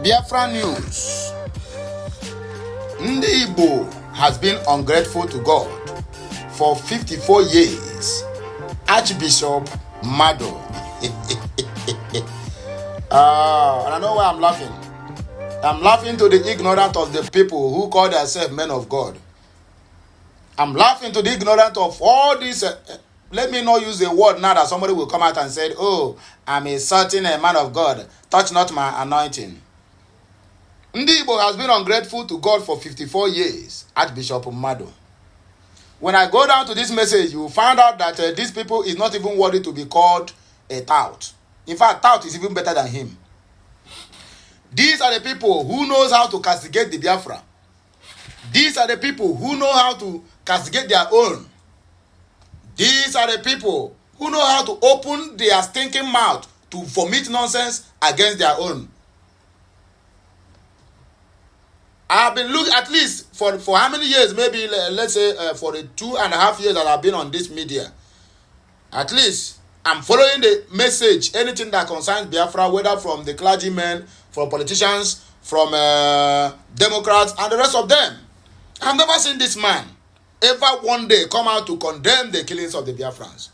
Biafran news. Ndi Igbo has been ungrateful to God for 54 years. Archbishop Mado. And I know why I'm laughing. I'm laughing to the ignorant of the people who call themselves men of God. I'm laughing to the ignorant of all these. Let me not use a word now that somebody will come out and say, oh, I'm insulting a man of God. Touch not my anointing. Ndi Igbo has been ungrateful to God for 54 years. Archbishop Mado. When I go down to this message, you will find out that these people is not even worthy to be called a tout. In fact, tout is even better than him. These are the people who knows how to castigate the Biafra. These are the people who know how to castigate their own. These are the people who know how to open their stinking mouth to vomit nonsense against their own. I've been looking at least for how many years, maybe let's say for the 2.5 years that I've been on this media. At least I'm following the message, anything that concerns Biafra, whether from the clergymen, from politicians, from Democrats, and the rest of them. I've never seen this man ever one day come out to condemn the killings of the Biafrans.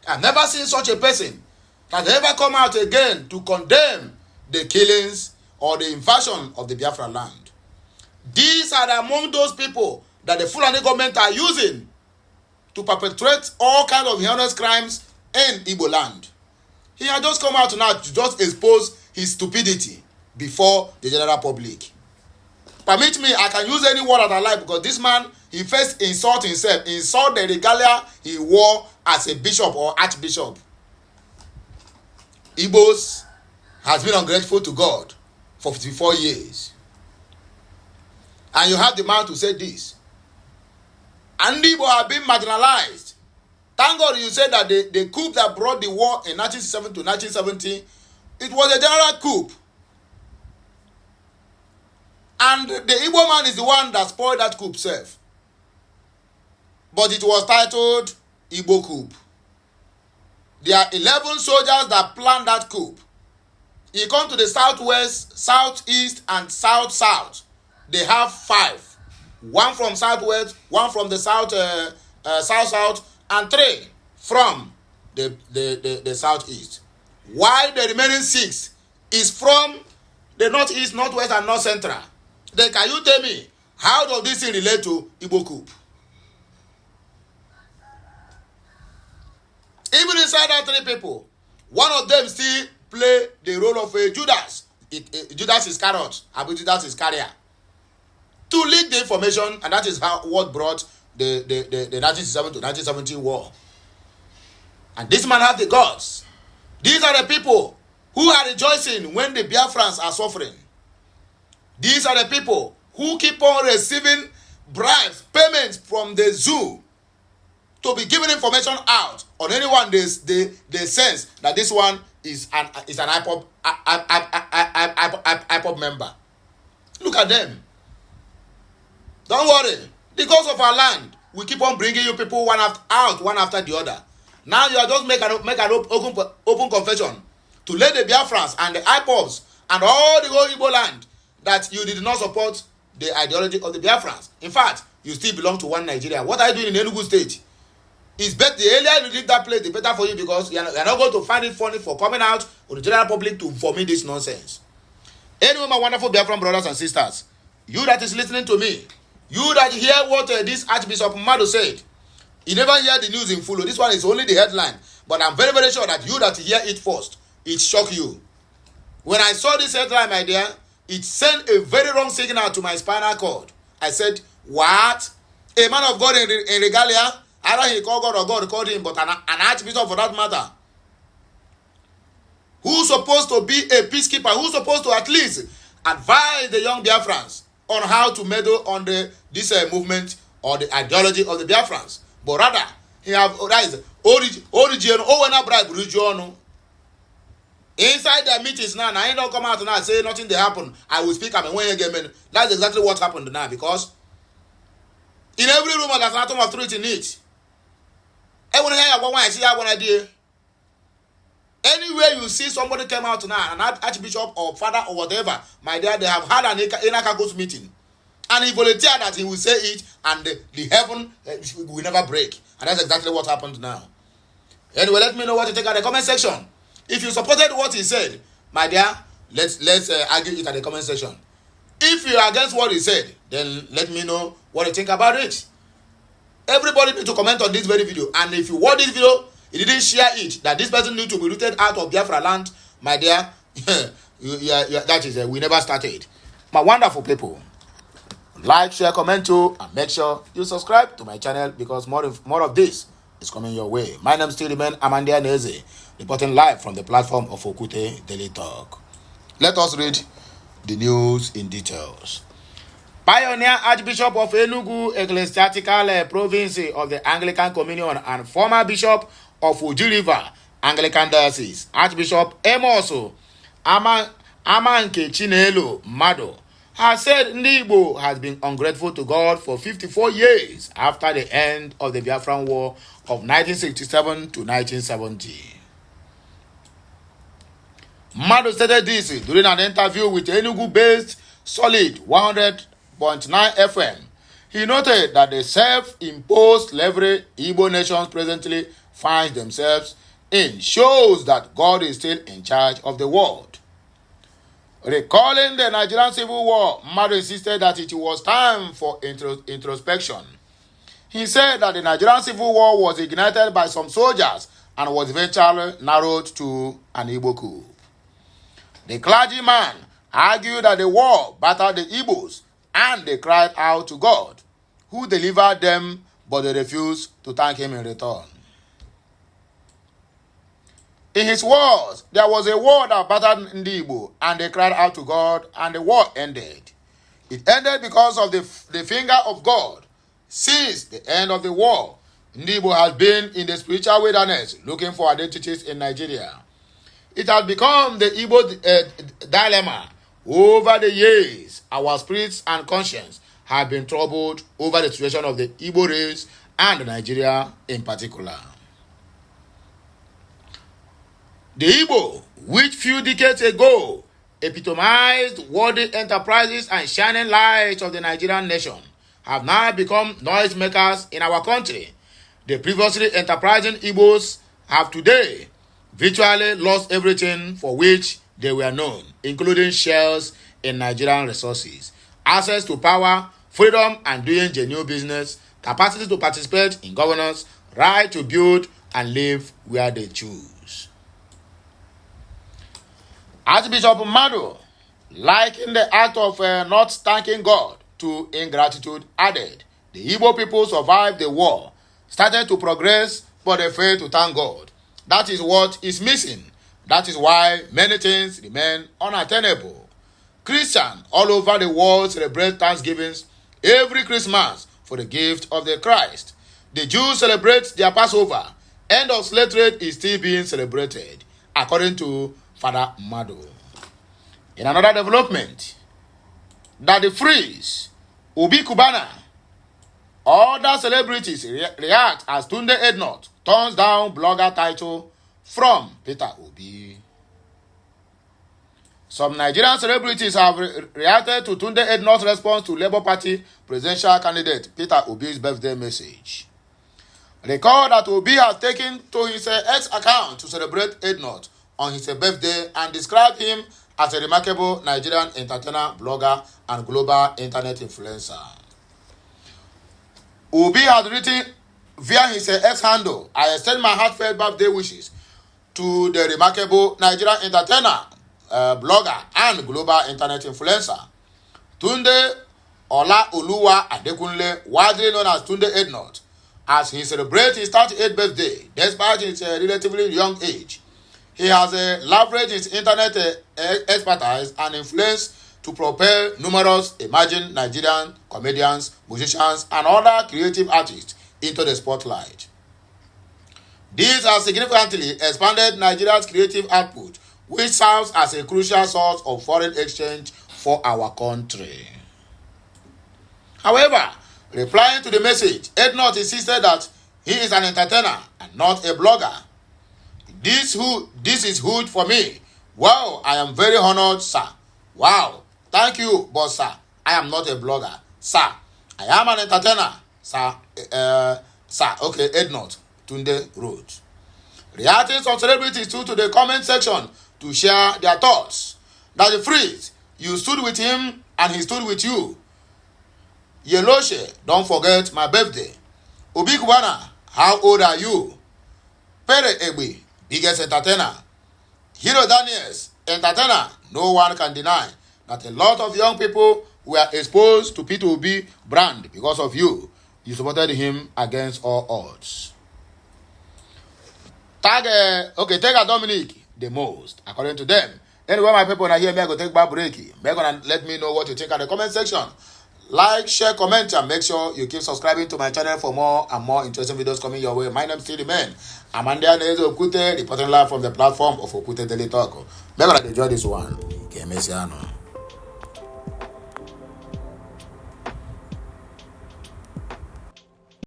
I've never seen such a person that ever come out again to condemn the killings or the invasion of the Biafra land. These are among those people that the Fulani government are using to perpetrate all kinds of heinous crimes in Igbo land. He had just come out now to just expose his stupidity before the general public. Permit me, I can use any word that I like, because this man, he first insult himself, insult the regalia he wore as a bishop or archbishop. Igbos has been ungrateful to God for 54 years. And you have the man to say this. And Igbo have been marginalized. Thank God you said that the coup that brought the war in 1967 to 1970, it was a general coup. And the Igbo man is the one that spoiled that coup self. But it was titled Igbo coup. There are 11 soldiers that planned that coup. You come to the southwest, southeast, and south-south. They have 5. 1 from southwest, 1 from the south-south, and 3 from the southeast. While the remaining 6 is from the northeast, northwest, and north central. Then can you tell me, how does this thing relate to Igbo coup? Even inside that 3 people, one of them still play the role of a Judas. Judas Iscariot, Abu Judas Iscariot, to leak the information, and that is what brought the 1967 to 1970 war. And this man has the gods. These are the people who are rejoicing when the Biafrans are suffering. These are the people who keep on receiving bribes, payments from the zoo to be giving information out on anyone they sense that this one is an IPOP member. Look at them. Don't worry. Because of our land, we keep on bringing you people one after the other. Now you are just make an open confession to let the Biafrans and the IPOPs and all the whole Igbo land that you did not support the ideology of the Biafrans. In fact, you still belong to one Nigeria. What are you doing in Enugu State? It's better, the earlier you leave that place, the better for you, because you are not going to find it funny for coming out on the general public to vomit this nonsense. Anyway, my wonderful Biafran brothers and sisters, you that is listening to me, you that hear what this Archbishop Mado said, you never hear the news in full. This one is only the headline. But I'm very, very sure that you that hear it first, it shocked you. When I saw this headline, my dear, it sent a very wrong signal to my spinal cord. I said, what? A man of God in regalia? Either he called God or God called him, but an archbishop for that matter. Who's supposed to be a peacekeeper? Who's supposed to at least advise the young Biafrans on how to meddle on this movement or the ideology of the Biafrans? But rather, he have origin, bribe region. Inside their meetings now, I don't come out now and say nothing they happen. I will speak up and when you get me. That's exactly what happened now, because in every room there's an atom of truth in it. Everyone here, I see one idea. Anywhere you see somebody come out now, an archbishop or father or whatever, my dear, they have had an Inakagos meeting. And he volunteered that he will say it, and the heaven will never break. And that's exactly what happened now. Anyway, let me know what you think at the comment section. If you supported what he said, my dear, let's argue it at the comment section. If you are against what he said, then let me know what you think about it. Everybody need to comment on this very video. And if you watch this video, you didn't share it, that this person need to be rooted out of Biafra land, my dear, that is, we never started. My wonderful people, like, share, comment too, and make sure you subscribe to my channel, because more of this is coming your way. My name still remains Amandia Neze, reporting live from the platform of Okute Daily Talk. Let us read the news in details. Pioneer Archbishop of Enugu Ecclesiastical Province of the Anglican Communion and former Bishop of Uji River Anglican Diocese, Archbishop Emoso Amanke Chinelo Mado, has said Igbo has been ungrateful to God for 54 years after the end of the Biafran War of 1967 to 1970. Mado stated this during an interview with Enugu-based Solid 100.9 FM. He noted that the self-imposed slavery Igbo nations presently find themselves in shows that God is still in charge of the world. Recalling the Nigerian Civil War, Mado insisted that it was time for introspection. He said that the Nigerian Civil War was ignited by some soldiers and was eventually narrowed to an Igbo coup. The clergyman argued that the war battered the Igbos, and they cried out to God, who delivered them, but they refused to thank him in return. In his words, there was a war that battered Igbo, and they cried out to God, and the war ended. It ended because of the finger of God. Since the end of the war, Igbo has been in the spiritual wilderness looking for identities in Nigeria. It has become the Igbo dilemma. Over the years, our spirits and conscience have been troubled over the situation of the Igbo race and Nigeria in particular. The Igbo, which few decades ago epitomized worthy enterprises and shining lights of the Nigerian nation, have now become noisemakers in our country. The previously enterprising Igbos have today virtually lost everything for which they were known, including shares in Nigerian resources, access to power, freedom and doing genuine business, capacity to participate in governance, right to build and live where they choose. Archbishop Mado, liking the act of not thanking God to ingratitude, added, the Igbo people survived the war, started to progress, but they failed to thank God. That is what is missing. That is why many things remain unattainable. Christians all over the world celebrate Thanksgivings every Christmas for the gift of the Christ. The Jews celebrate their Passover. End of slave trade is still being celebrated, according to Father Mado. In another development, that the freeze, Obi Kubana, other celebrities react as Tunde Ednut turns down blogger title from Peter Obi. Some Nigerian celebrities have reacted to Tunde Ednut's response to Labour Party presidential candidate Peter Obi's birthday message. Recall that Obi has taken to his X account to celebrate Ednut on his birthday and described him as a remarkable Nigerian entertainer, blogger, and global internet influencer. Obi has written via his X handle, I extend my heartfelt birthday wishes to the remarkable Nigerian entertainer, blogger, and global internet influencer, Tunde Ola Oluwa Adekunle, widely known as Tunde Ednut, as he celebrates his 38th birthday. Despite his relatively young age, he has leveraged his internet expertise and influence to propel numerous emerging Nigerian comedians, musicians, and other creative artists into the spotlight. These have significantly expanded Nigeria's creative output, which serves as a crucial source of foreign exchange for our country. However, replying to the message, Ednut insisted that he is an entertainer and not a blogger. This is huge for me. Wow, I am very honored, sir. Wow, thank you, but sir, I am not a blogger. Sir, I am an entertainer. Sir, okay, Ednot, Tunde wrote. Reacting some celebrities to the comment section to share their thoughts. That the phrase, you stood with him and he stood with you. Yeloshe, don't forget my birthday. Obikwana, how old are you? Pere Egbe, biggest entertainer. Hero Daniels, entertainer. No one can deny that a lot of young people were exposed to P2B brand because of you. You supported him against all odds. Take a Dominic the most, according to them. Anyway, my people are here, me I go take back break. They're gonna let me know what you think in the comment section. Like, share, comment, and make sure you keep subscribing to my channel for more and more interesting videos coming your way. My name still remains Amanda Nezo Okute, reporting live from the platform of Okute Daily Talk. They're gonna enjoy this one. Okay, Messiano.